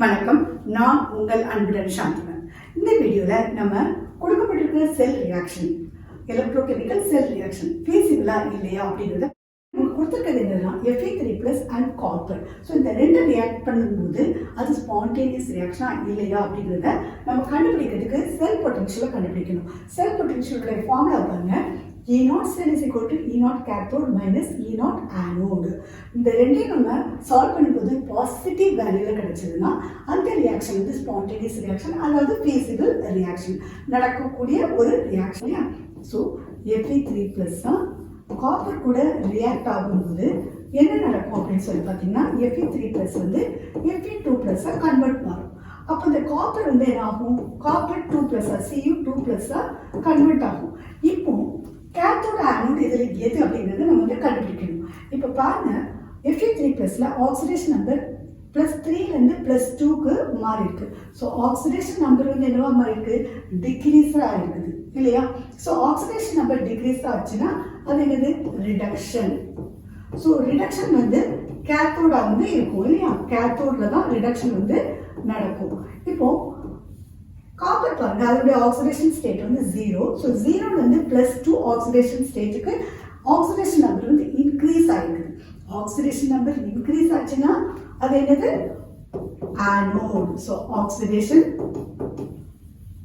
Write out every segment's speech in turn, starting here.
வணக்கம், நான் உங்கள் அன்புடன் சாந்திவன். இந்த வீடியோவில் நம்ம கொடுக்கப்பட்டிருக்கிற cell reaction, electrochemical cell reaction ஃபீஸிபிளா இல்லையா அப்படிங்கிறத கொடுத்துருக்கிறது என்னன்னா Fe3+ அண்ட் காப்பர். ஸோ இந்த ரெண்டு ரியாக்ட் பண்ணும்போது அது ஸ்பான்டேனியஸ் ரியாக்ஷனா இல்லையா அப்படிங்கிறத நம்ம கண்டுபிடிக்கிறதுக்கு செல் பொட்டன்ஷியலை கண்டுபிடிக்கணும். செல் பொட்டன்ஷியலுடைய ஃபார்முலா பாருங்க, E0 cell is equal to E0 cathode minus E0 anode. இந்த ரெண்டையும் நம்ம சால்வ் பண்ணும்போது பாசிட்டிவ் வேல்யூல கிடைச்சதுன்னா அந்த ரியாக்ஷன் வந்து ஸ்பான்டேனியஸ் ரியாக்ஷன், அதாவது ஃபீஸிபிள் ரியாக்ஷன் நடக்கக்கூடிய ஒரு ரியாக்ஷன். ஸோ Fe3+ தான் காப்பர் கூட ரியாக்ட் ஆகும்போது என்ன நடக்கும் அப்படின்னு சொல்லி பார்த்தீங்கன்னா Fe3+ வந்து Fe2+ கன்வெர்ட் ஆகும். அப்போ இந்த காப்பர் வந்து என்ன ஆகும், காப்பர் 2+ Cu2+ கன்வெர்ட் ஆகும். இப்போ கேத்தோட ஆனோட் இதில் எது அப்படிங்கிறத நம்ம வந்து கண்டுபிடிக்கணும். இப்போ பாருங்க, Fe3+ல ஆக்சிடேஷன் நம்பர் +3லேருந்து +2க்கு மாறி இருக்கு. ஸோ ஆக்சிடேஷன் நம்பர் வந்து என்னவா மாறி இருக்கு, டிக்ரீஸாக இருக்குது இல்லையா? ஸோ ஆக்சிடேஷன் நம்பர் டிக்ரீஸ் ஆச்சுன்னா அது என்னது, ரிடக்ஷன். ஸோ ரிடக்ஷன் வந்து கேத்தோட வந்து இருக்கும் இல்லையா? கேத்தோட்ல தான் ரிடக்ஷன் வந்து நடக்கும். இப்போ காப்பர் பாருங்க, அதோடைய ஆக்சிடேஷன் ஸ்டேட் வந்து 0. ஸோ 0லேருந்து +2 ஆக்சிடேஷன் ஸ்டேட்டுக்கு ஆக்சிடேஷன் நம்பர் வந்து இன்க்ரீஸ் ஆகிருக்குது. ஆக்சிடேஷன் நம்பர் இன்க்ரீஸ் ஆச்சுன்னா அது என்னது, ஆனோட். ஸோ ஆக்சிடேஷன்,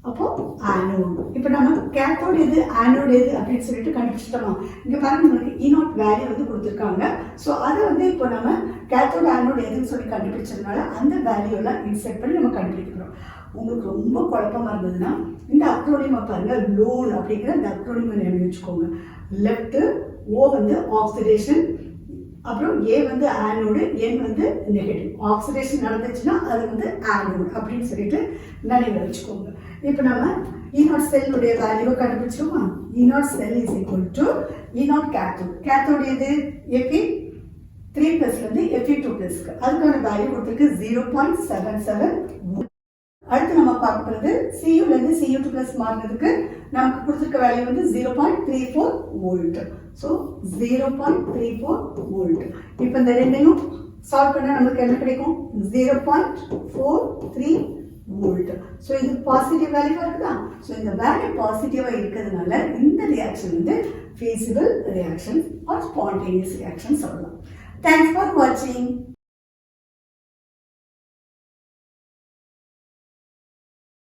அப்போ ஆனோட். இப்போ நம்ம கேத்தோடு எது ஆனோட் எது அப்படின்னு சொல்லிட்டு கண்டுபிடிச்சிட்டோமா? இங்கே பாருங்க, நமக்கு E0 வேல்யூ வந்து கொடுத்துருக்காங்க. ஸோ அதை வந்து இப்போ நம்ம கேத்தோடு ஆனோட் எதுன்னு சொல்லி கண்டுபிடிச்சதுனால அந்த வேல்யூலாம் இன்செர்ட் பண்ணி நம்ம கண்டுபிடிக்கிறோம். உங்களுக்கு ரொம்ப குழப்பமா இருந்ததுன்னா இந்த அக்ரோனியமை பாருங்க, லோன் அப்படிங்கிற இந்த அக்ரோனியம் எழுதி வச்சுக்கோங்க. லெஃப்ட் ஓ வந்து ஆக்சிடேஷன், அப்புறம் ஏ வந்து ஆனோடு, என் வந்து நெகட்டிவ். ஆக்சிடேஷன் நடந்துச்சுன்னா அது வந்து ஆனோடு அப்படின்னு சொல்லிட்டு நினைவில் வச்சுக்கோங்க. இப்போ நம்ம E0 செல்லுடைய வேல்யூவை கண்டுபிடிச்சிருமா? E0 sell is equal to E0 cathode. Cathode எது, Fe3+லேருந்து Fe2+க்கு அதுக்கான வேல்யூ கொடுத்துருக்கு 0.77. அடுத்து நம்ம பார்க்கறது Cuலேருந்து Cu2+ மாறினதுக்கு நமக்கு கொடுத்துருக்க வேல்யூ வந்து 0.34 வோல்ட். So 0.34 volt. இப்போ இந்த ரெண்டையும் சால்வ் பண்ணால் நமக்கு என்ன கிடைக்கும், 0.43 வோல்ட். ஸோ இது பாசிட்டிவ் வேல்யூவாக இருக்குதா? ஸோ இந்த வேல்யூ பாசிட்டிவாக இருக்கிறதுனால இந்த ரியாக்ஷன் வந்து feasible reaction or spontaneous reaction சொல்லலாம். தேங்க்ஸ் ஃபார் வாட்சிங்.